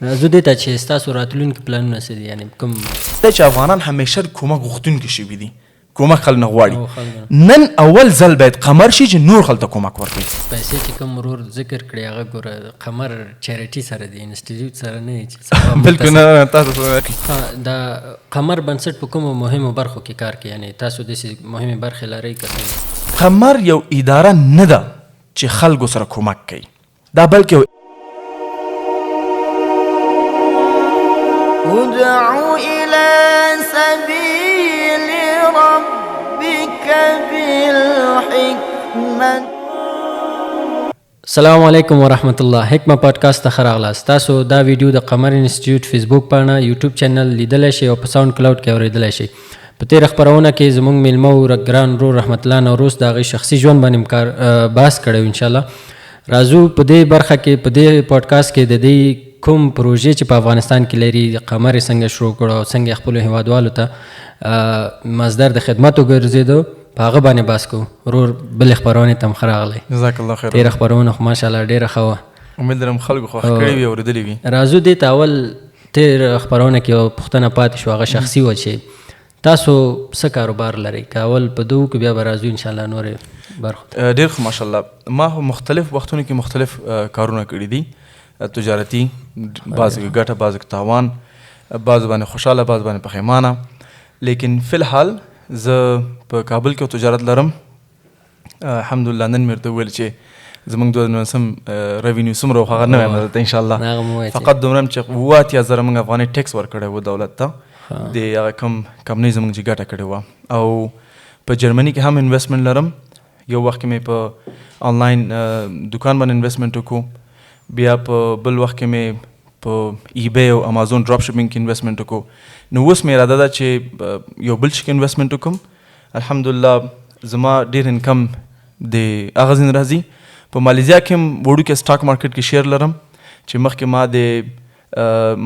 زه دې ته چې ستاسو راتلونکي پلانونه څه دي، یعنې کوم دا چې افغانان همیشه د کومک غوښتونکي شوي دي، کومک خلک نه غواړي. نن اول ځل باید قمر شي چې نور خلک ته کومک ورکړي. پیسې چې کوم ورور ذکر کړي هغه ګوره قمر چیریټي سره دی، انسټیټیوټ سره نه دی. بلکل نه، تاسو دا قمر بنسټ په کومو مهمو برخو کې کار کوي؟ یعنې تاسو داسې مهمې برخې لرئ که قمر یو اداره نه ده چې خلکو سره کومک کوي، دا بلکې ادعو الى سبيل ربك بالحكمة. السلام علیکم ورحمت الله. حکمه پادکاسټ ته ښه راغلاست. تاسو دا ویډیو د قمر انسټیټیوټ فیسبوک پاڼه یوټیوب چینل لیدلی شئ او په ساوند کلاود کې اورېدلی شئ. په تېره خپرونه کې زموږ میلمه و ګران ورور رحمت الله نوروز د هغې شخصي ژوند باندې بحث کړی و. انشاءالله راځو په دې برخه کې، په دې پادکاسټ کې د دې کوم پروژې چې په افغانستان کې لري، قمر یې څنګه شروع کړو او څنګه خپلو هیوادوالو ته مصدر د خدمت وګرځېدو، په هغه باندې بحث کوو. ورور بلې خپرونې ته هم ښه راغلی. جزاک الله خیر. تېره خپرونه خو ماشاءالله ډېره ښه وه، امید لرم خلکو خوښ کړې وي، اورېدلې وي. راځو دې ته اول تېره خپرونه کې یوه پوښتنه پاتې شوه، هغه شخصي وه چې تاسو څه کاروبار لرئ؟ که اول په دو کې بیا به راځو انشاءالله نورې برخو ته. ډېر ښه ماشاءالله. ما مختلف وختونو کې مختلف کارونه کړي دي، تجارتي، بعض کې ګټه، بعض کې تاوان، بعض باندې خوشحاله، بعض باندې پښیمانه. لیکن فی الحال زه په کابل کې تجارت لرم. الحمدلله نن مې ورته وویل چې زموږ 2019 ریونیو څومره و، هغه نه وایم درته انشاءالله. فقط دومره چې 80,000 موږ افغاني ټیکس ورکړی و دولت ته د هغه کم کمپنۍ زموږ چې ګټه کړې وه. او په جرمني کې هم انویسټمنټ لرم. یو وخت کې مې په آنلاین دکان باندې انویسټمنټ وکړو، بیا په بل وخت کې مې په ای بی او امازون ډراپ شپینګ کې انویسټمنټ وکړو. نو اوس مې اراده ده چې یو بل شي کې انویسټمنټ وکړم. الحمدلله زما ډېر انکم د هغه ځین راځي. په مالیزیا کې هم وړوکی سټاک مارکیټ کې شیر لرم چې مخکې ما د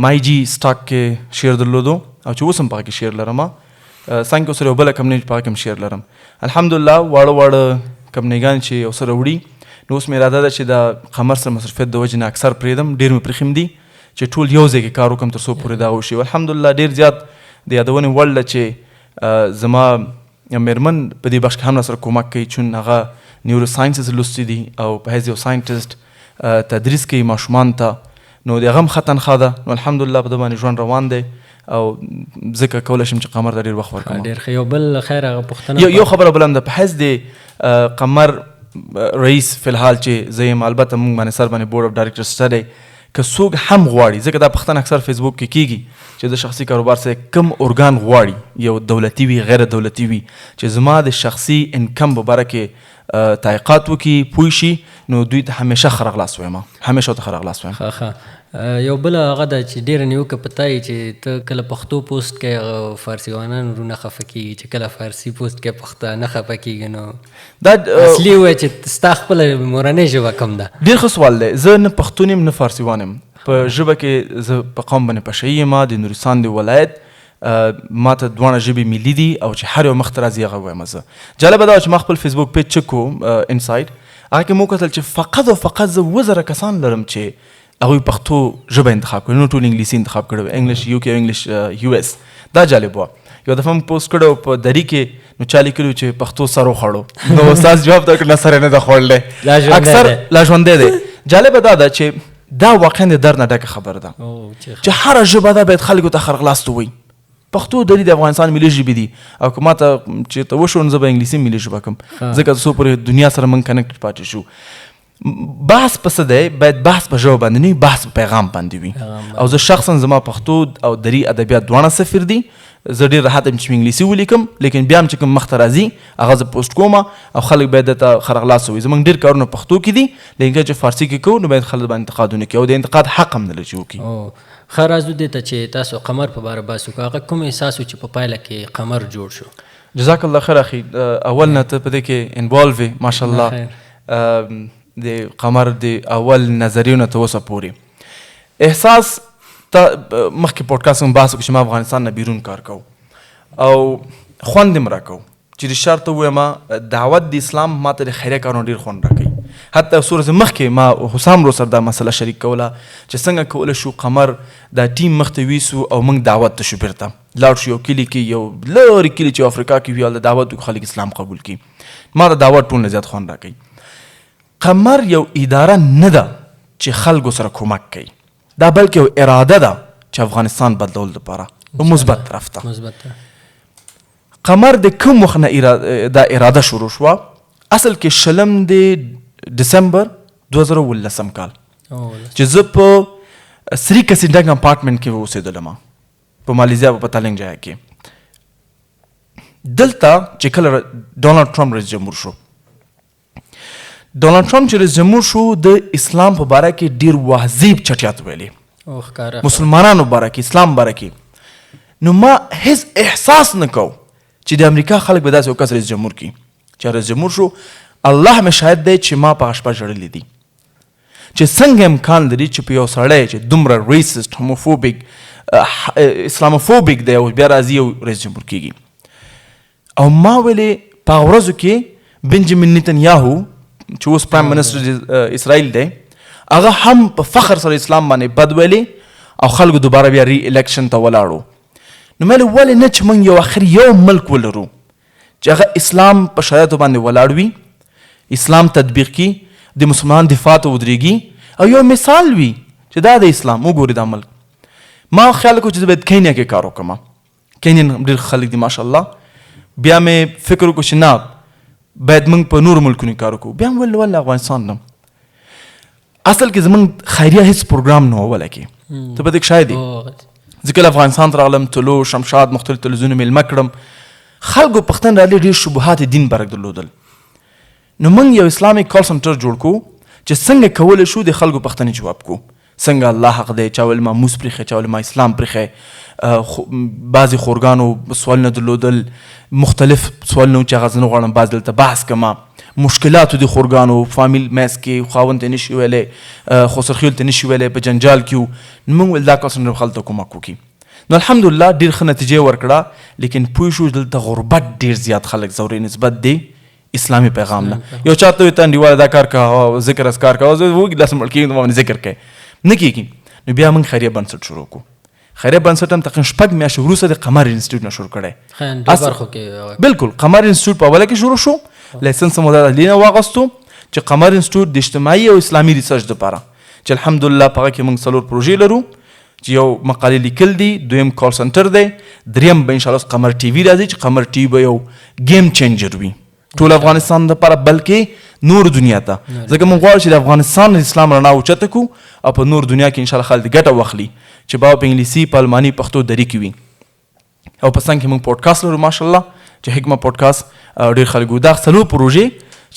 مای جي سټاک کې شیر درلودو او چې اوس هم په هغه کې شیر لرم. څنګه سره یو بله کمپنۍ چې په هغه کې هم شیر لرم. الحمدلله واړه واړه کمپنیګان چې یو سره وړي. نو اوس مې اراده ده چې د قمر سره مصروفیت د وجې نه اکثر پرېږدم. ډېر مې پرېښیم دي چې ټول یو ځای کې کار وکړم تر څو پورې دا وشي. الحمدلله ډېر زیات د یادونې وړ ده چې زما مېرمن په دې بخش کې هم راسره کومک کوي، چون هغه نیورو ساینسز لوستی دي او په حیث یو ساینټسټ تدریس کوي ماشومانو ته. نو د هغه هم ښه تنخوا ده. نو الحمدلله په ده باندې ژوند روان دی او ځکه کولی شم چې قمر ته ډېر وخت ورکړم. ډېر ښه. یو بل خیر هغه پوښتنه یو خبره بل هم ده، په حیث د قمر رئیس فی الحال چې زه یم، البته موږ باندې سر باندې بورډ اف ډایرکټرز شته دی. که څوک هم غواړي، ځکه دا پوښتنه اکثر فیسبوک کې کېږي چې د شخصي کاروبار سره کوم ارګان غواړي، یو دولتي وي غیر دولتي وي، چې زما د شخصي انکم په باره کې تحقیقات وکړي پوه شي، نو دوی ته همیشه ښه راغلاست وایم، همیشه ورته ښه راغلاست وایم. ښه. یو بل هغه ده چې ډېره نیوکه په تا چې ته کله پښتو پوسټ کوې هغه فارسیوانان ورونه خفه کېږي، چې کله فارسي پوسټ کوې پښتانه خفه کېږي. نو دا اصلي ووایه چې ستا خپله مورنۍ ژبه کوم ده؟ ډېر ښه سوال دی. زه نه پښتون یم نه فارسیوان یم. په ژبه کې زه په قوم باندې پشهیي یم، د نورستان د ولایت. ما ته دواړه ژبې ملي دي او چې هر یو مخ ته راځي هغه وایم. زه جالبه دا چې ما خپل فیسبوک پیج چک کړو انسایډ، هغه کې مو کتل چې فقط او فقط زه 2,000 کسان لرم چې هغوی پښتو ژبه انتخاب کړې، نو ټول انګلیسي انتخاب کړی و، انګلیش یو کې او انګلیش یو اس. دا جالب وه. یو دفعه مې پوسټ کړی په دري کې، نو چا لیکلي چې پښتو سر وخوړو. نو استاد جواب ته کړ نه سر یې نه ده خوړلی، اکثر لا ژوندی دی. جالبه دا ده چې دا واقعا د درد نه ډکه خبره ده چې هره ژبه ده باید خلکو ته ښه راغلاست ووایي. پښتو دري د افغانستان ملي ژبې دي او که ما ته چېرته وشو نو زه به انګلیسي ملي ژبه کړم، ځکه څو پورې دنیا سره موږ کنیکټډ پاتې شو. بحث په څه دی؟ باید بحث په ژبه باندې نه وي، بحث په پیغام باندې وي. او زه شخصا زما پښتو او دري ادبیات دواړه صفر دي. زه ډېر راحت یم چې انګلیسي ولیکم، لیکن بیا هم چې کوم مخ ته راځي هغه زه پوسټ کوم او خلک باید درته ښه راغلاست ووایي. زموږ ډېر کارونه پښتو کې دي، لیکن چې فارسي کې کوو نو باید خلک باندې انتقادونه کوي او د انتقاد حق هم نه لري چې وکړي. ښه. راځو دې ته چې تاسو قمر په باره بحث وکړو. هغه کوم احساس و چې په پایله کې قمر جوړ شو؟ جزاک الله خیر اخي. اول نه ته په دې کې انوالو وې ماشاءالله. د قمر د اول نظریو نه تر اوسه پورې احساس ته مخکې پوډکاسټ هم بحث وکړو چې ما افغانستان نه بیرون کار کوو او خوند یې م راکوو. چې رښتیا ته ووایم دعوت د اسلام ما ته د خیریه کارونه ډېر خوند راکوي. حتی څو ورځې مخکې ما حسام رو سره دا مسله شریک کوله چې څنګه کولی شو قمر دا ټیم مخ ته ویسو او موږ دعوت ته شو بیرته لاړ شو یو کلي کې یو لرې کلي چې افریقا کې وي هلته دعوت وکړو خلک اسلام قبول کړي ما د دعوت ټول نه زیات خوند راکوي قمر یو اداره نه ده چې خلکو سره کومک کوي دا بلکې یو اراده ده چې افغانستان بدلول دپاره په مثبت طرف ته قمر د کوم وخت نه دا اراده شروع شوه اصل کې شلم د ډسمبر 2019 کال چې زه په سری کسینډنګ اپارټمنټ کې اوسېدلم په مالیزیا په پتالنګ ځای کې دلته چې کله ډونالډ ټرمپ رئیس جمهور شو ډونالډ ټرمپ چې رئیس جمهور شو د اسلام په باره کې ډېر واضح چټیات ویلې مسلمانانو باره کې اسلام باره کې نو ما هیڅ احساس نه کو چې د امریکا خلک به داسې یو کس رئیس جمهور کړي چې رئیس جمهور شو الله مې شاهد دی چې ما په شپه ژړلي دي چې څنګه امکان لري چې په یو سړی چې دومره ریسسټ هوموفوبیک اسلاموفوبیک دی او بیا راځي یو رئیس جمهور کېږي او ما ویلې په ورځو کې بنجامین نیتنیاهو چې اوس پرایم منسټر اسرائیل دی هغه هم په فخر سره اسلام باندې بد ویلې او خلکو دوباره بیا ری الیکشن ته ولاړو نو مې ولې نه چې موږ یو آخر یو ملک ولرو چې هغه اسلام په شرایطو باندې ولاړ وي اسلام تطبیق کی د مسلمان دفاع ته ودرېږي او یو مثال وي چې دا د اسلام وګوري دا ملک ما خیال کو چې زه باید کینیا کې کار وکړم کینین ډېر خلک دي ماشاءالله بیا مې فکر وکړو چې نه باید موږ په نورو ملکونو کار وکړو بیا مې ویل افغانستان نه اصل کې زموږ خیریه هیڅ پروګرام نه و ولا کې ته به دې شاید زه کله افغانستان ته راغلم طلوع شمشاد مختلف تلویزیونو میلمه کړم خلکو پښتن رالی ډېر شبهات دین برک درلودل نو موږ یو اسلامي کال سنټر جوړ کړو چې څنګه کولی شو د خلکو پښتنې جواب کړو څنګه الله حق دی چا ویل ما موس پرېښی چا ویل ما اسلام پرېښی بعضې خورګانو سوالونه درلودل مختلف سوالونه چې هغه زه نه غواړم بعض دلته بحث کړم مشکلاتو د خورګانو فامیل میس کې خاوند ته نشي ویلی خسرخیل ته نشي ویلی په جنجال کې و نو موږ ویل دا کال سنټر خلکو ته کومک وکړي نو الحمدلله ډېر ښه نتیجې ورکړه لیکن پوه شو دلته غربت ډېر زیات خلک ضروري نسبت دی اسلامي پیغام نه یو چاته وي ته انډیواله دا کار کوه ذکر اذکار کوه زه وږي داسې مړ کېږم باندې ذکر کوې نه کېږي نو بیا موږ خیریه بنسټ شروع کړو خیریه بنسټ هم تقریبا 6 میاشتې وروسته د قمر انسټیټیوټ نه شروع کړی بالکل قمر انسټیټیوټ په اوله کې شروع شو لایسنس مو د لینا واغستو چې قمر انسټیټیوټ د اجتماعي او اسلامي ریسرچ لپاره چې الحمدلله په هغه کې موږ 4 پروژې لرو چې یو مقالې لیکل دي دویم کال سنټر دی دریم به انشاءالله قمر ټي وي راځي چې قمر ټي وي به یو گیم چینجر وي ټول افغانستان لپاره بلکې نور دنیا ته ځکه موږ غواړو چې د افغانستان اسلام رڼا اوچته کړو او په نور دنیا کې انشاءالله خلک ګټه واخلي چې به په انګلیسي په الماني پښتو دري کې وي او په څنګ کې موږ پوډکاسټ لرو ماشاءالله چې حکمه پوډکاسټ ډېر خلک دا 4 پروژې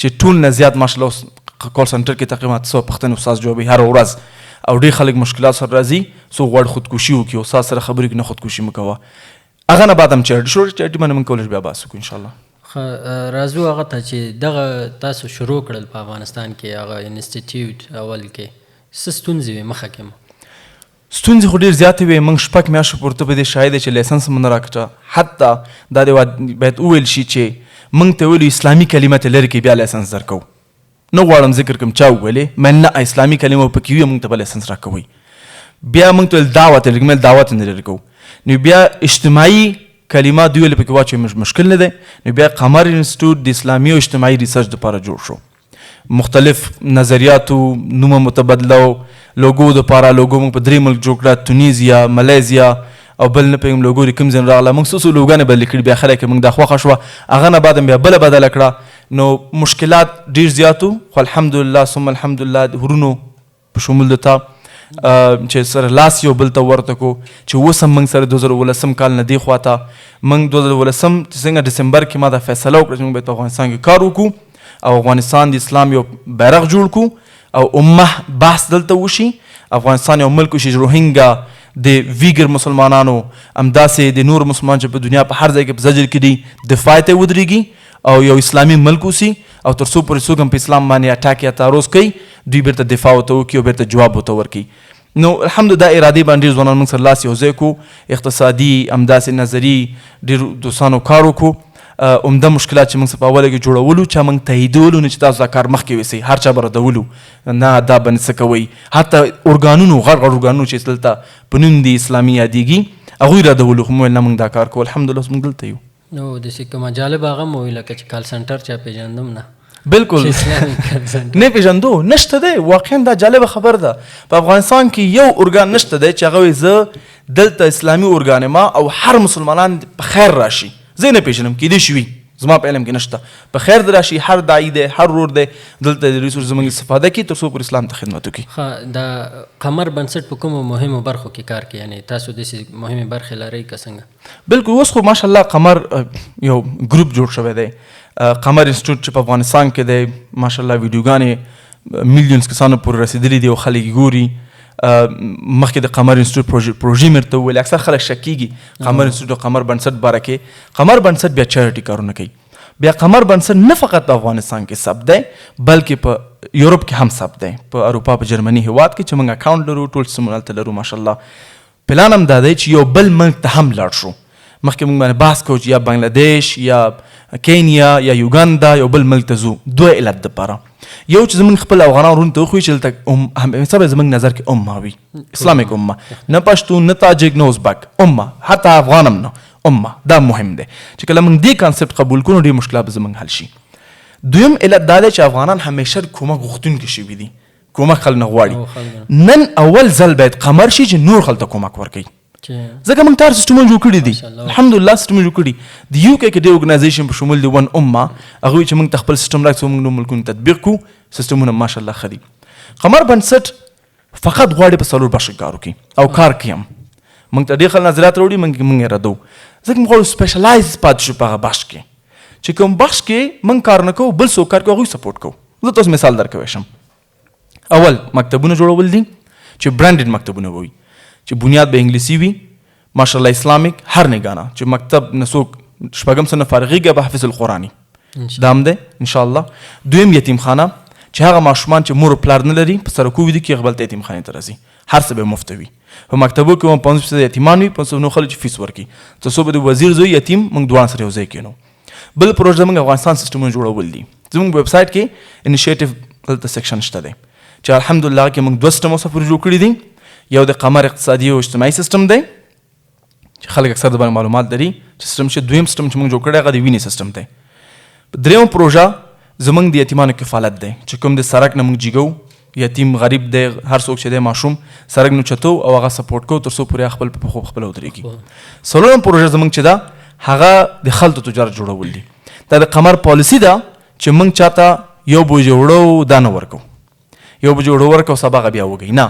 چې ټول نه زیات ماشاءالله کال سنټر کې تقریبا 100 پښتني استاد جوابي هر ورځ او ډېر خلک مشکلات سره راځي څو غواړي خودکشي وکړي او استاد سره خبرې کوي نه خودکشي مه کوه هغه نه بعد هم چیرټي شروع چیرټي باندې موږ کولی بیا بحث وکړو انشاءالله راځو هغه ته چې دغه تاسو شروع کړل په افغانستان کې هغه انسټیټیوټ اول کې څه ستونزې وې مخه کې ستونزې خو ډېر زیاتې وې موږ 6 میاشتې پورته په دې شاهد چې لایسنس مو نه راکړه حتی دا دې باید وویل شي چې موږ ته ویلو اسلامي کلمه ته لرې کې بیا لایسنس درکوو نه غواړم ذکر کوم چا وویلې من نه اسلامي کلمه پکې وي موږ ته به لایسنس راکوئ بیا موږ ته ویل دعوت یې لږ دعوت نه لرې کوو نو بیا اجتماعي کلمات دوی پکې واچوي مشکل نه دی نو بیا قمر انسټیټیوټ د اسلامي او اجتماعي ریسرچ لپاره جوړ شو مختلف نظریاتو نوم متبادله لوګو دپاره لوګو موږ په 3 ملک جوړ کړه تونیزیا ملیزیا او بل نه پوهېږم لوګو د کوم ځای راغله موږ څه څو لوګانې بدلې کړي بیا خلک موږ دا خوښه شوه هغه نه بعد بیا بله بدله کړه نو مشکلات ډېر زیات وو خو الحمدلله ثم الحمدلله د هرونو په شمول د تا چې سره لاس یو بل ته ورته کو چې اوس هم موږ سره 2019 کال نه دی خواته موږ 2019 څنګه ډسمبر کې ما دا فیصله وکړه چې موږ باید په افغانستان کې کار وکړو او افغانستان د اسلام یو بیرغ جوړ کړو او امه بحث دلته وشي افغانستان یو ملک وشي روهینګا د ویګر مسلمانانو همداسې د نور مسلمان چې په دنیا په هر ځای کې په زجر کې دي دفاع ته ودرېږي او یو اسلامي ملک اوسي او تر څو پورې څوک هم په اسلام باندې اټاک یا تعرض کوي دوی بیرته دفاع ورته وکړي او بیرته جواب ورته ورکړي نو الحمدلله دا ارادې باندې ډېر ځوانان موږ سره لاس یو ځای کړو اقتصادي همداسې نظري ډېرو دوستانو کار وکړو عمده مشکلات چې موږ څه په اوله کې جوړولو چا موږ تاییدولو نه چې تاسو دا کار مخکې ویسئ هر چا به ردولو نه دا به نه څه کوئ حتی ارګانونو غټ غټ ارګانونو چې دلته په نوم د اسلامي یادېږي هغوی ردولو خو مو ویل نه موږ دا کار کوو الحمدلله اوس موږ دلته یو نو داسې کومه جالب هغه مو وي لکه چې کال سنټر چا پېژندم نه بالکل نه پېژندو نشته دی واقعا دا جالبه خبر ده په افغانستان کې یو ارګان نشته دی چې هغه وایي زه دلته اسلامي ارګان ما او هر مسلمانان په خیر راشي زه نه پېژنم کیدای شي وي زما په علم کې نشته په خیر د راشي هر داعي دی هر ورور دی دلته د ریسورس زموږ استفاده کوي تر څو پر اسلام ته خدمت وکړي د قمر بنسټ په کومو مهمو برخو کې کار کوي یعنی تاسو داسې مهمې برخې لرئ که څنګه بالکل اوس خو ماشاءالله قمر یو ګروپ جوړ شوی دی قمر انسټیټیوټ چې په افغانستان کې دی ماشاءالله ویډیوګانې میلیونز کسانو پورې رسېدلي دي او خلک ګوري مخکې د قمر انسټیټیوټ پروژې مې ورته وویل اکثر خلک شک کېږي قمر انسټیټیوټ او قمر بنسټ باره کې قمر بنسټ بیا چیریټي کارونه کوي بیا قمر بنسټ نه فقط په افغانستان کې ثبت دی بلکې په یورپ کې هم ثبت دی په اروپا په جرمني هیواد کې چې موږ اکاونټ لرو ټول څه موږ هلته لرو ماشاءالله پلان هم دا دی چې یو بل ملک ته هم لاړ شو مخکې موږ باندې بحث کوو چې یا بنګلادیش یا کینیا یا یوګاندا یو بل ملک ته ځو دوه علت دپاره یو چې زموږ خپل افغانان ورونو ته وښیو چې دلته همیشه به زموږ نظر کې امه وي اسلامیک امه نه پښتون نه تاجک نه ازبک امه حتی افغان هم نه امه دا مهم دی چې کله موږ دې کانسپټ قبول کړو ډېر مشکلات به زموږ حل شي دویم علت دا دی چې افغانان همیشه کومک غوښتونکي شوي دي کومک خلک نه غواړي نن اول ځل باید قمر شي چې نور خلک ته کومک ورکوي ځکه موږ تار سیسټمونه جوړ کړي دي الحمدلله سیسټمونه جوړ کړي د یو کې کې د ارګنایزیشن په شمول دی ون امه هغوی چې موږ ته خپل سیسټم راکړي موږ نور ملکونو تطبیق کړو سیسټمونه ماشاءالله ښه دي قمر بنسټ فقط غواړي په څلور برخو کار وکړي او کار کوي هم موږ ته ډېر خلک نظریات راوړي موږ یې ردو ځکه موږ غواړو سپیشلایز پاتې شو په هغه بخش کې چې کوم بخش کې موږ کار نه کوو بل څوک کار کوي هغوی سپورټ کوو زه تاسو مثال درکوی شم اول مکتبونه جوړول دي چې برانډډ مکتبونه وي چې بنیاد به انګلیسي وي ماشاءالله اسلامیک هر نگانه چې مکتب نه څوک شپږم سنه فارغېږي به حافظ القرآني دا هم دی انشاءالله دویم یتیمخانه چې هغه ماشومان چې مور و پلار نه لري په سرکو وي دي کې هغه بل ته یتیمخانې ته راځي هر څه به مفته وي په مکتبو کې هم 50% یتیمان وي 500 خلک چې فیس ورکړي تر څو به د وزیر زوی یتیم موږ دواړه سره یو ځای کېنو بل پروژه زموږ افغانستان سیسټمونه جوړول دي زموږ ویب سایټ کې انیشیټیو دلته سیکشن شته دی چې الحمدلله کې موږ 2 سیسټم سفر جوړ کړي دي یو د قمر اقتصادي او اجتماعي سیسټم دی چې خلک اکثر د باندې معلومات لري چې سیسټم چې دویم سیسټم چې موږ جوړ کړی هغه د وینې سیسټم دی دریم پروژه زموږ د یتیمانو کفالت دی چې کوم د سړک نه موږ جیګو یتیم غریب دی هر څوک چې دی ماشوم سړک نه چتو او هغه سپورټ کوو تر څو پورې خپل په پښو خپله ودرېږي څلورم پروژه زموږ چې ده هغه د خلطو تجارت جوړول دي دا د قمر پالیسي ده چې موږ چاته یو بوجې وړو دا نه ورکو یو بوجې وړو ورکو سبا هغه بیا وږي نه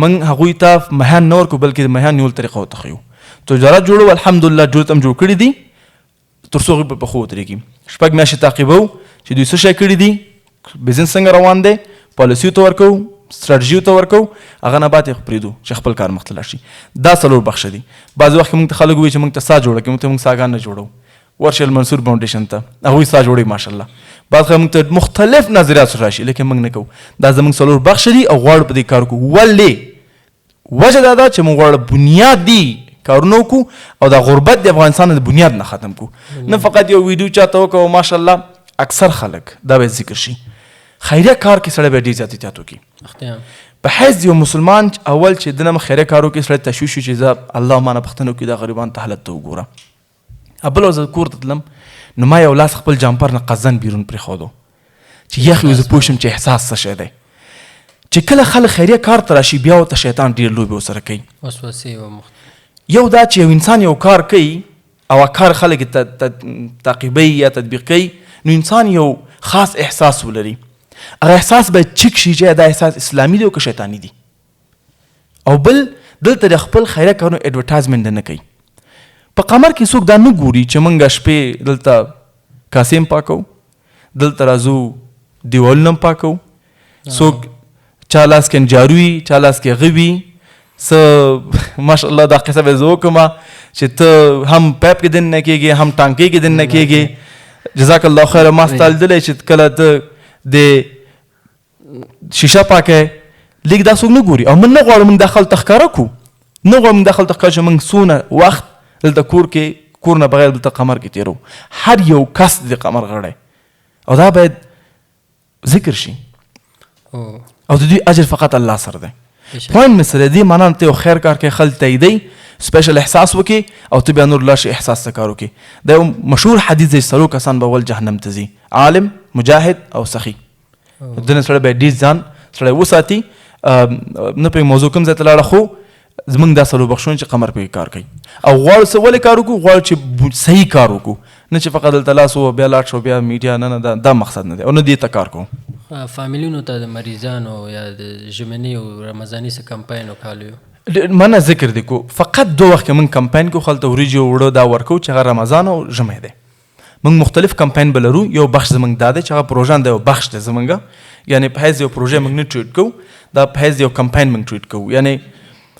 موږ هغوی ته مهیان نه ورکو بلکې د مهیان نیول طریقه ورته ښیو تجارت جوړو الحمدلله جوړت هم جوړ کړي دي تر څو هغوی په پښو ودرېږي 6 میاشتې تعقیبو چې دوی څه شی کړي دي بزنس څنګه روان دی پالیسیو ته ورکو سټراټژیو ته ورکو هغه نه بعد یې پرېږدو چې خپل کار مخته لاړ شي دا څلور بخشه دي بعضې وخت کې موږ ته خلک وایي چې موږ ته سا جوړه کړي موږ ته موږ ساګان نه جوړو ورشي المنصور فاونډیشن ته هغوی سا جوړوي ماشاءالله بعض خلک موږ ته مختلف نظریات سره راشي لیکن موږ نه کوو دا زموږ څلور بخشه دي او غواړو په دې کار وکړو ولې وجه دا ده چې موږ غواړو بنیادي کارونه وکړو او دا غربت د افغانستان د بنیاد نه ختم کړو نه فقط یو ویډیو چاته وکړو ماشاءالله اکثر خلک دا باید ذکر شي خیریه کار کې سړی باید ډېر زیات احتیاط وکړي په حیث یو مسلمان اول چې دنه خیریه کار وکړي سړی تشویش وي چې زه الله ما نه پوښتنه وکړي دا غریبان ته حالت ته وګوره بله ورځ کور ته تلم نو ما یو لاس خپل جامپر نه قزن بیرون پرېښودو چې یخ یو زه پوه شم چې احساس څه شی دی چې کله خلک خیریه کار ته راشي بیا ورته شیطان ډېر لوبې ورسره کوي وسوسې یو دا چې یو انسان یو کار کوي او کار خلک تعقیبوي یا تطبیق کوي نو انسان یو خاص احساس ولري هغه احساس باید چک شي چې دا احساس اسلامي دی او که شیطاني دی او بل دلته د خپل خیریه کارونو اډورټایزمنټ نه کوي په قمر کې څوک دا نه ګوري چې موږ شپې دلته کاسې هم پاکو دلته راځو دیوالونه هم پاکو څوک چا لاس کې جارو وي چا لاس کې هغه وي څه ماشاءالله دا قصه به زه وکړم چې ته هم پیپ کې دننه کېږي هم ټانکۍ کې دننه کېږي جزاک الله خیر ما ستا لیدلی چې کله ته د شیشه پاکه لیک دا څوک نه ګوري او من نه غواړو موږ دا خلک ته ښکاره کړو نه غواړو موږ دا خلک ته ښکاره چې موږ څونه وخت دلته کور کې کور نه بغیر دلته قمر کې تیرو. هر یو کس د قمر غړی او دا باید ذکر شي او د دوی اجر فقط الله سره دی. پوینټ مې سره دی معنا ته یو خیر کار کې خلک تاییدی سپیشل احساس وکړي او ته بیا نور لاش احساس ته کار وکړي. دا یو مشهور حدیث دی څلور کسان به ول جهنم ته ځي، عالم، مجاهد او سخي. دنه سره به ډیر ځان سره وساتي. نه په موضوع کوم ځای ته لاړه خو زمونږ دا څلور بخښونه چې قمر پکې کار کوي او غواړو څه ولې کار وکړو، غواړو چې صحیح کار وکړو، نه چې فقط دلته لاس و بیا لاړ شو بیا میډیا. نه دا مقصد نه دی او نه دې ته کار کوو. فامیلونو ته د مریضانو یا د ژمني او رمضاني څه کمپاین وکالیو منه ذکر دی کو فقط 2 وخت کې موږ کمپاین کو خلته وریجو وړو دا ورکو چې هغه رمضان او ژمی دی. موږ مختلف کمپاین بلرو. یو بخش زمونږ دا دی چې هغه پروژه دی، یو بخش دی زمونږ، یعنی په حیث یو پروژه موږ نه ټریټ کوو، دا په حیث یو کمپاین موږ ټریټ کوو. یعنی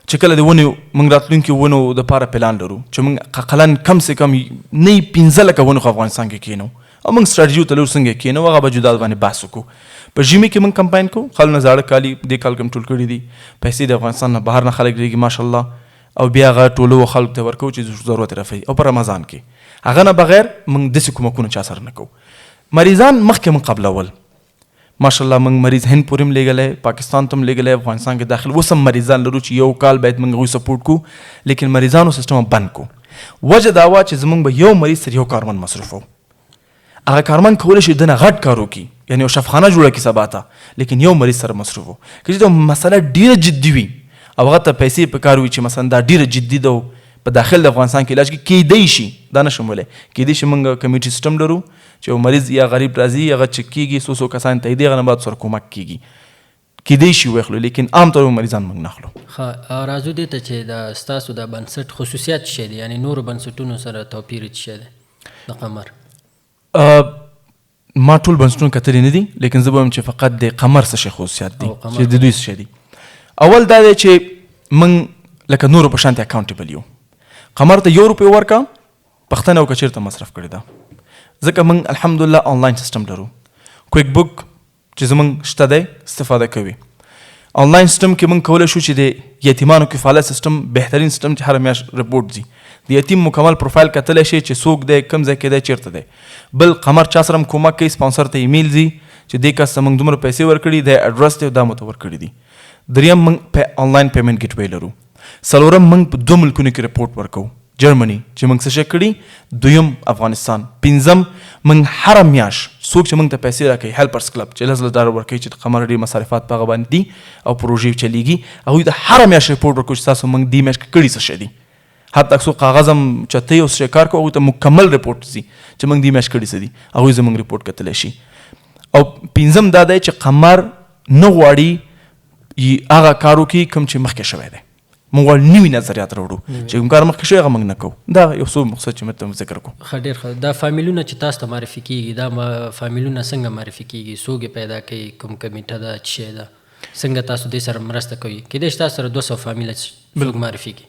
چې کله د ونو موږ راتلونکي ونو دپاره پلان لرو چې موږ قلن کم سے کم نه 15 لکه ونو خو افغانستان کې کینو او موږ سټراټیجي ورته لرو څنګه کینو، هغه به جدا باندې بحث وکړو. په ژمي کې موږ کمپاین کوو، خلک نه زاړه کالي دې کال کې ټول کړي دي، پیسې د افغانستان نه بهر نه خلک لېږي ماشاءالله او بیا هغه ټولو خلکو ته ورکوو چې ضرورت رفعي. او په رمضان کې هغه نه بغیر موږ داسې کومکونه چا سره نه کوو. مریضان مخکې موږ قبلول ماشاءالله موږ مریض هند پورې هم لېږلی، پاکستان ته هم لېږلی، افغانستان کې داخل اوس هم مریضان لرو چې یو کال باید موږ هغوی سپورټ کړو، لیکن مریضانو سیسټم بند کړو. وجه دا وه چې زموږ به یو مریض سره یو کارمند مصرفو. هغه کارمند کولی شي دنه غټ کار وکړي، یعنی یو شفخانه جوړه کړي سبا ته، لیکن یو مریض سره مصرفو. که چې دا مسله ډېره جدي وي او هغه ته پیسې په کار وي چې مثلا دا ډېره جدي ده په داخل د افغانستان کې علاج کیدی شي، دا نشم ویلی کیدی شي موږ کمیټي سیسټم لرو چې یو مریض یا غریب راځي هغه چک کېږي، څو کسان ته هغه نه بعد سره کومک کېږي، کیدی شي واخلو، لیکن عام طور مریضان موږ نه اخلو. ښه راځو دې ته چې دا ستاسو د بنسټ خصوصیات څه دي، یعنی نورو بنسټونو سره توپیر څه دی د قمر؟ ما ټول بنسټونه کتلي نه دي، لیکن زه به وایم چې فقط د قمر څه شي خصوصیات دي چې د دوی څه دي. اول دا دی چې موږ لکه نورو په شانتې اکاونټیبل یو. قمر ته 1 روپۍ ورکه پښتنه او که چېرته مصرف کړې ده، ځکه موږ الحمدلله آنلاین سیسټم لرو. کویک بک چې زموږ شته دی استفاده کوي. آنلاین سیسټم کې موږ کولی شو چې د یتیمانو کفاله سیسټم بهترین سیسټم چې هره میاشت رپورټ ځي، د یتیم مکمل پروفایل کتلی شي چې څوک دی، کوم ځای کې دی، چېرته دی. بل قمر چا سره هم کومک کوي، سپانسر ته ایمیل ځي چې دې کس ته موږ دومره پیسې ورکړي، د اډرس دی دا مو ته ورکړي دي. دریم موږ آنلاین پیمنټ ګیټ وی لرو. څلورم موږ په 2 ملکونو کې رپورټ ورکوو، جرمني چې موږ څه شی کړي، دویم افغانستان، پنځم موږ هره میاشت څوک چې موږ ته پیسې راکوي هیلپرس کلب چې $10,000 ورکوي چې د قمر ډېر مصارفات په هغه باندې دي او پروژې چلیږي، هغوی ته هره میاشت رپورټ ورکوو چې تاسو موږ دې میاشت کې کړي څه شی دي. حتی څو کاغذ هم چتې او څه کار کوو هغوی ته مکمل رپورټ ځي چې موږ دې میاشت کړي څه دي، هغوی زموږ رپورټ کتلی شي. او پنځم دا دی چې قمر نه غواړي هغه کار وکړي کوم چې مخکې شوی دی. موږ غواړو نوي نظریات راوړو چې کوم کار مخکې شوی هغه موږ نه کوو. دا یو څو مقصد چې موږ ته ذکر کوو. ښه ډېر ښه. دا فامیلونه چې تاسو ته معرفي کېږي دا فامیلونه څنګه معرفي کېږي، څوک یې پیدا کوي، کوم کمیټه ده، څه شی ده، څنګه تاسو دې سره مرسته کوئ؟ کېدای شي تاسو سره 200 فامیله څوک معرفي کړي،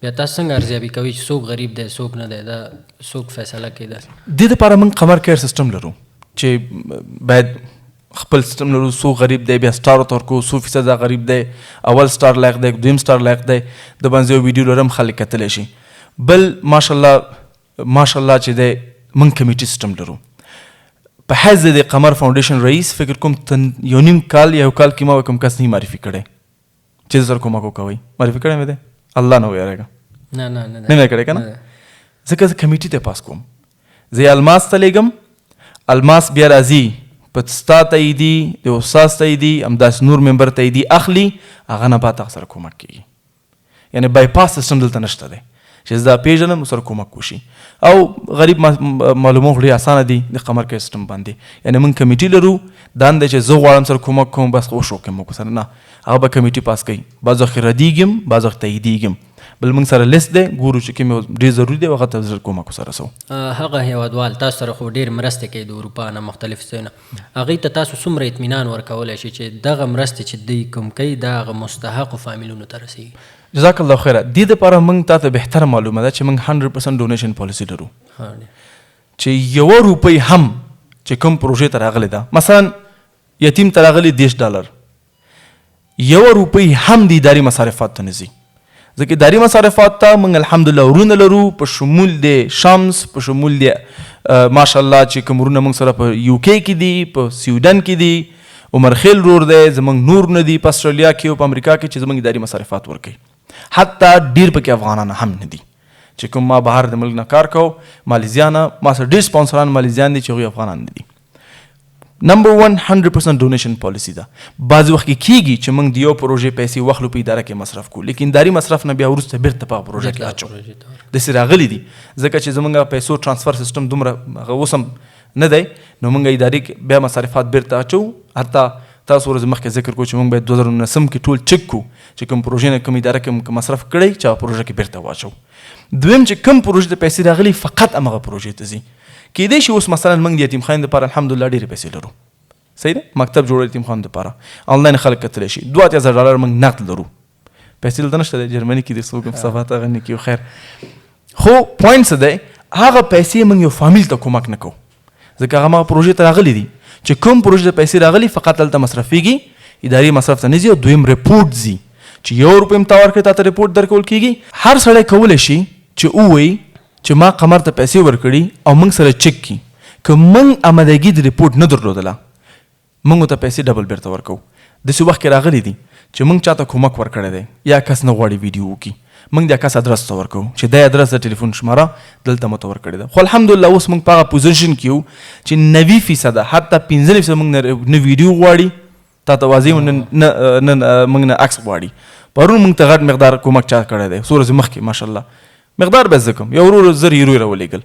بیا تاسو څنګه ارزیابي کوئ چې څوک غریب دی څوک نه دی، دا څوک فیصله کوي؟ دا دې دپاره موږ قمر کیر سیسټم لرو چې باید خپل سیسټم لرو، څو غریب دی بیا سټار ورته ورکوو، 100% غریب دی، اول سټار لایق دی، دویم سټار لایق دی، د باندې یو ویډیو لرم خلک کتلی شي. بل ماشاءالله چې دی موږ کمیټي سیسټم لرو. په حیث د قمر فاونډیشن رئیس فکر کوم 1.5 کال یا 1 کال کې ما کوم کس نه معرفي کړی چې سره کومک وکوئ. معرفي کړی مې دی الله نه ویریږه، نه مې کړی که نه، ځکه زه کمیټي ته پاس کوم. زه الماس ته لیږم، الماس بیا راځي په ستا تاییدي، د استاد تاییدي، همداسې نور ممبر تاییدي اخلي، هغه نه بعد هغه سره کومک کېږي. یعنی بایپاس سیسټم دلته نشته دی چې زه دا پېژنم سره کومک وشي. او غریب معلومول ډېر اسانه دي د قمر کې سیسټم باندې. یعنی موږ کمیټي لرو، دا نه دی چې زه غواړم سره کومک کوم بس وشو کوم سره، نه، هغه به کمیټي پاس کوي. بعض وخت ردیږم، بعض وخت تاییدیږم. بل موږ سره لیست دی، ګورو چې کوم ډېر ضروري دی هغه ته زر کومک سره سو. هغه هیوادوال تاسو سره خو ډېر مرستې کوي د اروپا نه مختلف ځایونه، هغوی ته تاسو څومره اطمینان ورکولی شي چې دغه مرستې چې دوی کوم کوي دا هغه مستحقو فامیلونو ته رسېږي؟ جزاک الله خیره. دې دپاره موږ تا ته بهتره معلومه ده چې موږ 100% ډونیشن پالیسي لرو، چې 1 روپۍ هم چې کوم پروژې ته راغلې ده، مثلا یتیم ته راغلي $10، 1 روپۍ هم د اداري مصارفات ته نه ځي، ځکه اداري مصارفات ته موږ الحمدلله ورونه لرو په شمول د شمس، په شمول د ماشاءالله چې کوم ورونه موږ سره په یو کې کې دي، په سویډن کې دي، عمر خیل رور دی زموږ نور نه دي په استرالیا کې او په امریکا کې چې زموږ اداري مصارفات ورکوي. حتی ډېر پکې افغانان هم نه دي چې کوم ما بهر د ملک نه کار کو، مالیزیا نه ما سره ډېر سپانسران مالیزیان دي چې هغوی افغانان نه دي. نمبر 100% ډونیشن پالیسي ده. بعضې وخت کې کېږي چې موږ د یو پروژې پیسې واخلو په اداره کې مصرف کړو، لیکن اداري مصرف نه بیا وروسته بیرته په پروژه کې اچو. داسې راغلي دي ځکه چې زموږ پیسو ټرانسفر سیستم دومره هغه اوس هم نه دی، نو موږ اداري کې بیا مصارفات بیرته اچو. حتی تاسو ورځ مخکې ذکر کوو چې موږ باید 2019 کې ټول چک کړو چې کوم پروژې نه کوم اداره کې مصرف کړی چې هغه پروژه کې بیرته واچو. دویم چې کوم پروژې ته پیسې راغلي فقط همغه پروژې ته ځي. کیدای شي اوس مثلا موږ د یتیم خانې دپاره الحمدلله ډېرې پیسې لرو، صحیح ده، مکتب جوړ یتیم خانو دپاره آنلاین خلک کتلی شي، $2000 موږ نقد لرو. پیسې دلته نشته دی، جرمني کې د څوک صفات هغه نه کیو. خیر خو پوینټ څه دی، هغه پیسې موږ یو فامیل ته کومک نه کوو ځکه هغه هغه پروژې ته راغلي دي چې کوم پروژې ته پیسې راغلي فقط هلته مصرفېږي، اداري مصرف ته نه ځي. او دویم ریپورټ ځي چې $1 هم تا ورکړې تا ته ریپورټ درکول کېږي. هر سړی کولی شي چې ووایي چې ما قمر ته پیسې ورکړي او موږ سره چک کړي. که موږ آمدګي د ریپورټ نه درلودله موږ ته پیسې ډبل بیرته ورکوو. داسې وخت کې راغلی دي چې موږ چاته کومک ورکړی دی یا کس نه غواړي ویډیو وکړي، موږ د کس ادرس ته ورکوو چې دا ادرس د ټلیفون شماره دلته مو ته ورکړې ده. خو الحمدلله اوس موږ په هغه پوزیشن کې یو چې 90% حتی 15% موږ نه ویډیو غواړي، تا ته واضح نه موږ نه عکس غواړي. پرون موږ ته غټ مقدار کومک چا کړی دی، څو ورځې مخکې ماشاءالله مقدار به زه کوم یو ورور زر یورو راولېږل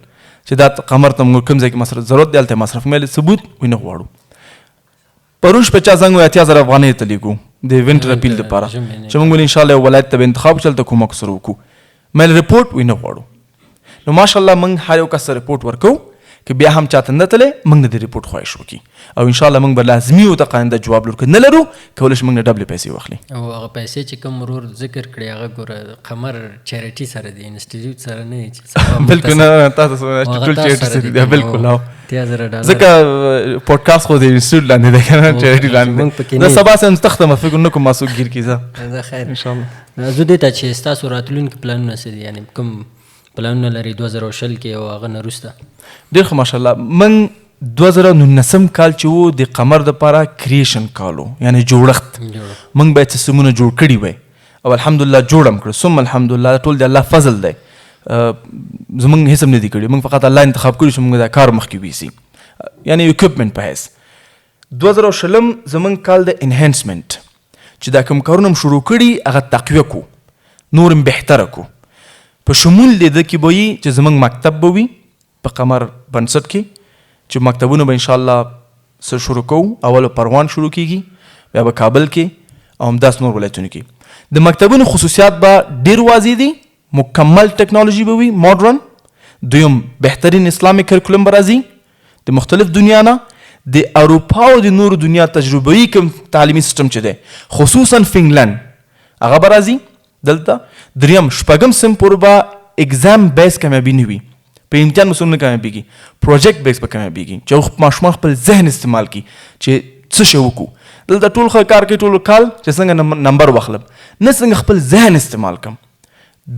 چې دا قمر ته موږ کوم ځای کې مصرف ضرورت دی هلته مصرف مې ثبوت وی نه غواړو. پرون شپه چا زنګ وی 80,000 افغانۍ ته لیږو د وینټر اپیل دپاره چې موږ ولې انشاءالله یو ولایت ته به انتخاب چې هلته کومک سره وکړو. مې ریپورټ وی نه غواړو. نو ماشاءالله موږ هر یو کس ته ریپورټ ورکوو که بیا هم چاته نه تللی موږ نه د ریپورټ خواهش وکړي او انشاءالله موږ به لازمي ورته قاینده جواب لرو. که نه لرو کولی شي موږ نه ډبلې پیسې واخلي. او هغه پیسې چې کوم ورور ذکر کړي هغه ګوره قمر چیریټي سره دی، انسټیټیوټ سره نه چې بلکل نه، تاسو ټول چیریټي سره دی. بلکل $10,000 ځکه پودکاسټ خو د انسټیټیوټ لاندې دی که نه چیریټي لاندې. زه سبا سم تختمه فکر نه کوم ما څوک ګیر کړي. زه خیر انشاءالله زه دې ته چې ستاسو راتلونکي پلانونه څه دي، یعنې کوم پلانونه لري 2020 کې او هغه نه وروسته؟ ډېر ښه ماشاءالله. موږ 2019 کال چې و د قمر دپاره کریشن کال و، یعنې جوړښت. موږ باید سیستمونه جوړ کړي وی او الحمدلله جوړ هم کړو. ثم الحمدلله ټول د الله فضل دی، زموږ هیڅ هم نه دي کړي. موږ فقط الله انتخاب کړي چې موږ دا کار مخکې ویسي، یعنې اکوپمنټ په حیث. 2020 زموږ کال د انهانسمنټ چې دا کوم کارونه هم شروع کړي هغه تقویه کو، نور هم بهتره کو. په شمول د ده کې به وي چې زموږ مکتب به وي په قمر بنسټ کې چې مکتبونه به انشاءالله څه شروع کوو. اول پروان شروع کېږي، بیا به کابل کې او همداسې نور ولایتونو کې. د مکتبونو خصوصیات به ډېر واضح دي، مکمل ټکنالوژي به وي ماډرن. دویم بهترین اسلامي کریکولم به راځي د مختلف دنیا نه، د اروپا او د نورو دنیا تجربوي کوم تعلیمي سیستم چې دی خصوصا فنګلند هغه به راځي دلته. دریم شپږم سم پورې به اگزام بیس کامیابي نه وي، په امتحان مسلم نه کامیابېږي، پروجیکټ بیس به کامیابېږي چې هغه ماشومان خپل ذهن استعمال کړي چې څه شی وکړو. دلته ټول ښه کار کوي ټول کال چې څنګه نمبر واخلم، نه څنګه خپل ذهن استعمال کړم.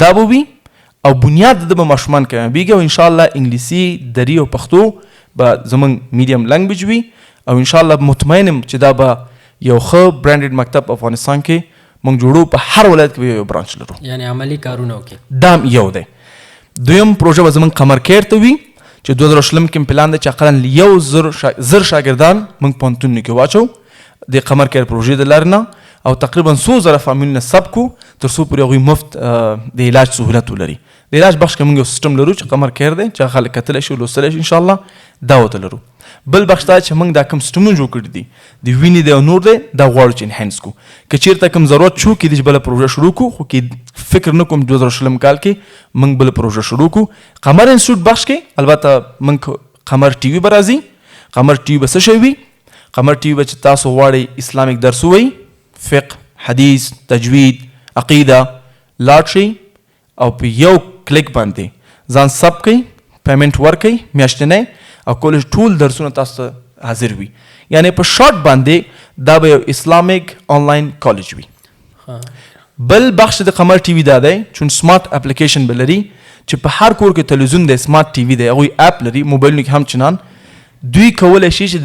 دا به وي او بنیاد د ده به ماشومان کامیابېږي او انشاءالله انګلیسي، دري او پښتو به زموږ میډیم لنګویج وي او انشاءالله مطمئن یم چې دا به یو ښه برانډډ مکتب افغانستان کې موږ جوړو. په هر ولایت کې به یو برانچ لرو، یعنې عملي کارونه وکړي. دا یو دی. دویم پروژه به زموږ قمر کیر ته وي چې 2020 کې پلان دی چې اقلا 1,000 شاګردان موږ پوهنتونونو کې واچو د قمر کیر پروژې د لارې نه او تقریبا 100,000 فامیلونه ثبت کړو تر څو پورې هغوی مفت د علاج سهولت ولري. د علاج بخش کې موږ یو سیستم لرو چې قمر کیر دی چې خلک کتلی شي لوستلی شي انشاءالله دا ورته لرو. بل بخش دا چې موږ دا کوم سیستمونه جوړ کړي دي د وینې دی او نور دی دا غواړو چې انهانس کړو. که چېرته کوم ضرورت شو کېدای چې بله پروژه شروع کړو، خو کې فکر نه کوم 2020 کال کې موږ بله پروژه شروع کړو. قمر انسټیټیوټ بخش کې البته موږ قمر ټي وي به راځي. قمر ټي وي به څه شی وي؟ قمر ټي وي به چې تاسو غواړئ اسلامک درس ووایئ، فقه، حدیث، تجوید، عقیده لاړ شئ او په یو کلیک باندې ځان ثبت کړئ، پیمنټ ورکړئ میاشتنی او کولج ټول درسونه تاسو ته حاضر وي. یعنې په شارټ باندې دا به یو اسلامک آنلاین کالج وي. بل بخش د قمر ټي وي دا دی چون سمارټ اپلیکیشن به لري چې په هر کور کې تلویزیون دی سمارټ ټي وي دی هغوی اپ لري موبایلونو کې هم چنان دوی کولی شي چې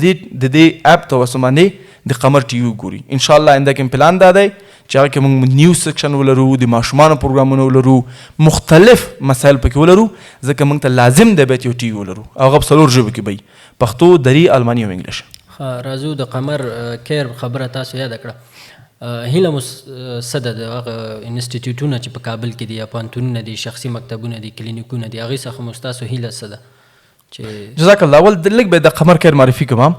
د دې اپ توسط باندې د قمر ټي وي وګوري انشاءالله آینده کې پلان دا دی چې هغه کې موږ نیوز سیکشن ولرو د ماشومانو پروګرامونه ولرو مختلف مسایل پکې ولرو ځکه موږ ته لازم دی باید یو ټي وي ولرو هغه په 4 ژبو کې به پښتو دري الماني او انګلیش راځو د قمر کیر خبره تاسو یاد کړه هیله مو څه ده د هغه انسټیټیوټونه چې په کابل کې دي یا پوهنتونونه دي شخصي مکتبونه دي کلینیکونه دي هغې څخه مو ستاسو هیله څه ده چې جزاک الله اول لږ به د قمر کیر معرفي کوم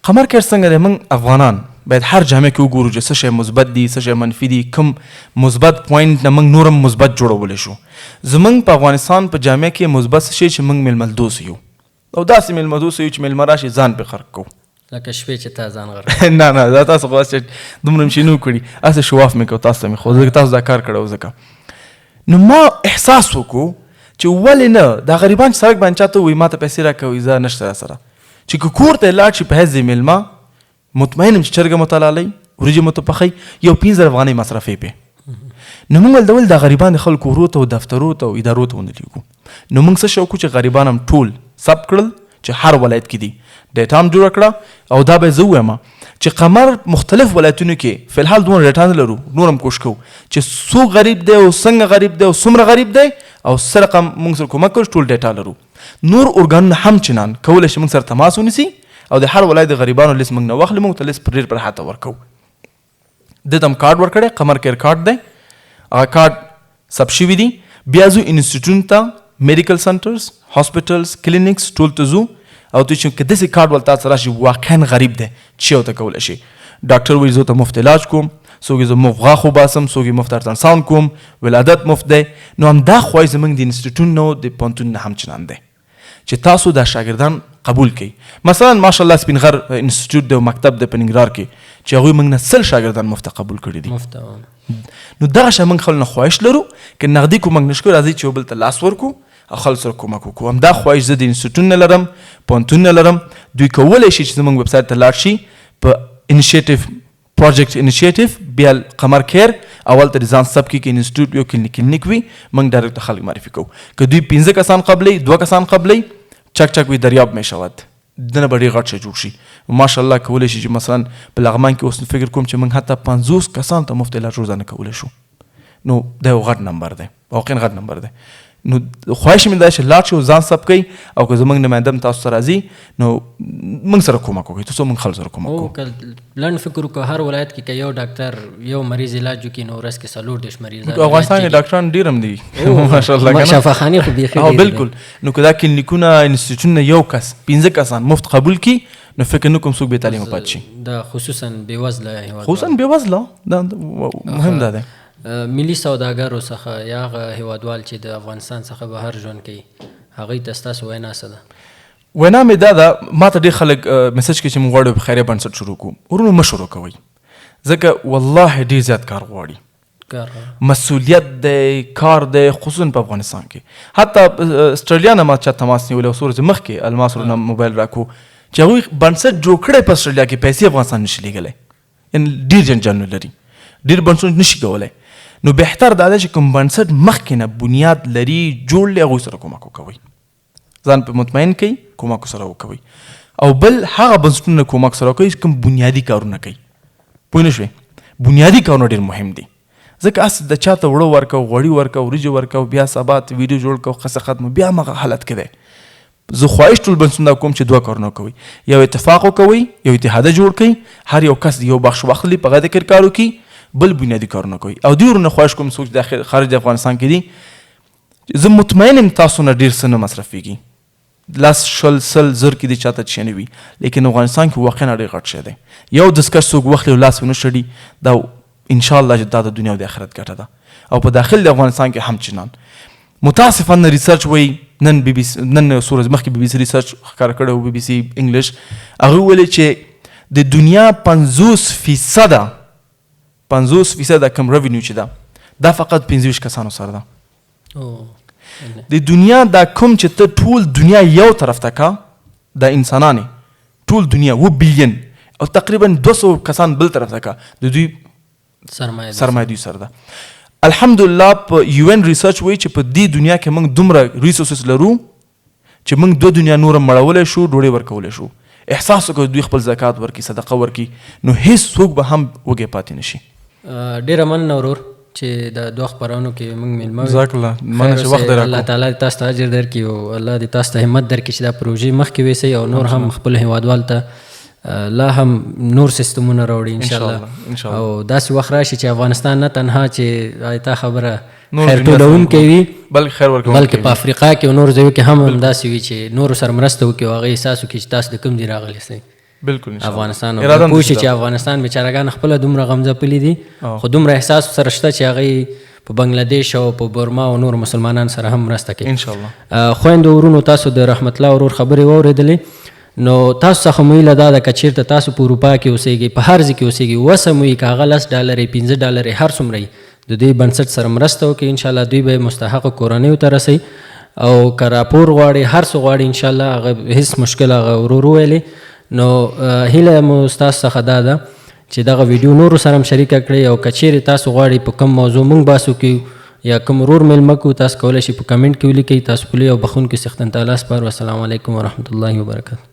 قمر کیر څنګه دی موږ افغانان باید هر جامعه کې وګورو چې څه شی مثبت دي څه شی منفي دي کوم مثبت پوینټ نه موږ نورم مثبت جوړولی شو زموږ په افغانستان په جامعه کې مثبت څه شی چې موږ میلمهدوس یو او داسې میلمهدوس یو چې میلمه راشي ځان پرې خرق کوو لکه شپې چې تا ځان غر نه دا تاسو خو چې دومره مې شنو کړي هسې شواف مې کوو تاسو ته مې خو ځکه تاسو دا کار کړی و ځکه نو ما احساس وکړو چې ولې نه دا غریبان چې سړک باندې چاته وایي ما ته پیسې راکوئ زه نشته راسره چې که کور ته یې لاړ شي په حیث د میلمه مطمئن یم چې چرګه مو تلالئ وریجې مو ته پخئ یو 15 افغانۍ مصرفې پې نو موږ ولدول دا غریبان د خلکو کورو ته او دفترو ته او ادارو ته ونلیږو نو موږ څه شی وکړو چې غریبان هم ټول ثبت کړل چې هر ولایت کې دي ډیټا هم جوړه کړه او دا به زه ووایم چې قمر مختلف ولایتونو کې فلحال دومره ډیټا نه لرو نور هم کوشش کوو چې څو غریب دی او څنګه غریب دی او څومره غریب دی او څه رقم موږ سره کومک کوي ټول ډیټا لرو نور ارګانونه هم چنان کولی شي موږ سره تماس ونیسي او د هر ولایت د غریبانو لیست موږ نه واخلي موږ ته لیست پر ډېر پر حته ورکوو ده ته هم کارډ ورکړی قمر کیر کارډ دی هغه کارډ ثبت شوي دي بیا ځو انسټیټیوټ ته میډیکل سنټرز هاسپټلز کلینکس ټول ته ځو او ته چې که داسې کارډ ول تاسو راشي واقعا غریب دی چې یو ته کولی شي ډاکټر وایي زه ته مفت علاج کوم څوک یې زه مفت غاښ وباسم څوک یې مفت الټراساوند کوم ولادت مفت دی نو همدا خواهی زموږ د انسټیټیوټ نه د پوهنتون نه هم چنان دی چې تاسو دا شاګردان قبول کړئ مثلا ماشاءالله سپین غر انسټیټیوټ دی او مکتب دی په ننګرهار کې چې هغوی موږ نه 100 شاګردان مفت قبول کړي دي نو دغه شی موږ خلکو نه خواهش لرو که نغدي کومک نشو کوو راځئ چې یو بل ته لاس ورکړو او خلکو سره کومک وکړو همدا خواهش زه د انسټیټیوټ نه لرم پوهنتون نه لرم دوی کولی شي چې زموږ ویب سایټ ته لاړ شي په انیشیټیو پروجیکټ انیشیټیو بیا قمر کیر اول ته د ځان ثبت کړي که انسټیټیوټ یو کلینیک وي موږ ډایرکټ خلک معرفي کوو که دوی 15 کسان قبلوي 2 کسان قبلوي چک وي دریاب می شود دنه به ډېر غټ شی جوړ شي ماشاءالله کولی شي چې مثلا په لغمان کې اوس فکر کوم چې موږ حتی 50 کسان ته مفت علاج روزانه کولی شو نو دا یو غټ نمبر دی واقعا غټ نمبر دی نو خواهش مې دا چې لاړ شي او ځان ثبت کړئ او که زموږ نماینده هم تاسو ته راځي نو موږ سره کومک وکړئ تر څو موږ خلک سره کومک کوو لنډ فکر وکړو هر ولایت کې که یو ډاکټر یو مریض علاج وکړي نو ورځ کې 4 دیرش مریضان افغانستان کې ډاکټران ډېر هم دي ماشاءالله شفاخانې خو بیخي ډېر بالکل نو که دا کلینیکونه انسټیټیوټونه یو کس 15 کسان مفت قبول کړي نو فکر نه کوم څوک بې تعلیمه پاتې شي دا خصوصا بېوزله هېواد خصوصا بېوزله دا مهم دا دی ملي سوداګرو څخه یا هغه هیوادوال چې د افغانستان څخه بهر ژوند کوي هغوی ته ستاسو وینا څه ده وینا مې دا ده ما ته ډېر خلک میسج کوي چې موږ غواړو په خیریه بنسټ شروع کړو ورونو مه شروع کوئ ځکه والله ډېر زیات کار غواړي مسؤلیت دی کار دی خصوصا په افغانستان کې حتی اسټرالیا نه ما چا تماس نیولی او څو ورځې مخکې الماسرو نه موبایل راکړو چې هغوی بنسټ جوړ کړی په اسټرالیا کې پیسې افغانستان نشي لیږلی یعنې ډېر جنجال لري ډېر بنسټونه نشي کولی نو بهتر دا ده چې کوم بنسټ مخکې نه بنیاد لري جوړ لري هغوی سره کومک وکوئ ځان په مطمئن کوئ کومک سره وکوئ او بل هغه بنسټونه کومک سره وکوئ کوم بنیادي کارونه کوي پوه نه شوې بنیادي کارونه ډېر مهم دي ځکه هسې د چا ته وړه ورکوو غوړي ورکوو وریجې ورکوو بیا سبا ته ویډیو جوړ کوو قصه ختمه بیا همغه حالت کې دی زه خواهش ټول بنسټونه کوم چې 2 کارونه وکوئ یو اتفاق وکوئ یو اتحاده جوړ کړئ هر یو کس یو بخش واخلي په هغه ذکر کار وکړي بل بنیادي کارونه کوي او دوی ورنه خواهش کوم څوک چې خارج د افغانستان کې دي زه مطمئن یم تاسو نه ډېر څه نه مصرفېږي 10 زر کې دي چاته چې نه وي لیکن افغانستان کې واقعا ډېر غټ شی دی یو دسکش څوک واخلي او لاس ونه شړي دا انشاءالله چې دا د دنیا او د آخرت ګټه ده او په داخل د افغانستان کې هم چنان متاسفانه ریسرچ وایي نن څو ورځې مخکې بي بي سي ریسرچ ښکاره کړی و بي بي سي انګلیش هغوی ویلي چې د دنیا 50% 50% کم ریونیو چې ده دا فقط 25 کسانو سره ده د دنیا دا کوم چې ته ټول دنیا یو طرف ته کا د انسانانې ټول دنیا 1 بلین او تقریبا 200 کسان بل طرف ته کا د دوی سرمایه دوی سره ده الحمدلله په UN ریسرچ وایي چې په دې دنیا کې موږ دومره ریسورسز لرو چې موږ 2 دنیا نور مړولی شو ډوډۍ ورکولی شو. احساس وکړو دوی خپل زکات ورکړي صدقه ورکړي نو هیڅ څوک به هم وږی پاتې نشي. ډېره مننه ورور چې د دوه خپرونو کې موږ میلمه جزاک الله مننه چې وخت الله تعالی تاسو ته اجر درکړي او الله دې تاسو ته همت درکړي چې دا پروژې مخکې ویسئ او نور هم خپل هیوادوالو ته لا هم نور سیستمونه راوړي انشاءالله او داسې وخت راشي چې افغانستان نه تنها چې آیته خبره خیر ټولونکی وي بلکې په افریقا کې او نور ځایو کې هم همداسې وي چې نورو سره مرسته وکړي او هغه احساس وکړي چې تاسو د کوم ځای راغلي سئ. بالکل افغانستان او پوه شي چې افغانستان بیچارهګان خپله دومره غمځپلي دي خو دومره احساس سره شته چې هغوی په بنګلادیش او په بورما او نور مسلمانان سره هم مرسته کوي انشاءالله. خویندو ورونو تاسو د رحمت الله ورور خبرې واورېدلې نو تاسو څخه مو هیله دا ده که چېرته تاسو په اروپا کې اوسېږئ په هر ځای کې اوسېږئ وسه مو که هغه $10 $15 هر څومره د دوی بنسټ سره مرسته وکړي انشاءالله دوی به مستحقو کورنیو ته رسوي او که راپور غواړي هر څه غواړي انشاءالله هغه هېڅ مشکل هغه ورور وویلې نو هیله مو ستاسو څخه دا ده چې دغه ویډیو نورو سره هم شریکه کړئ او که چیرې تاسو غواړئ په کوم موضوع موږ بحث وکړو یا کوم ورور میلمه کړو تاسو کولی شئ په کمنټ کې ولیکئ. تاسو پلي او بخونکي څښتن تعالی سپارو. السلام علیکم ورحمت الله وبرکاته.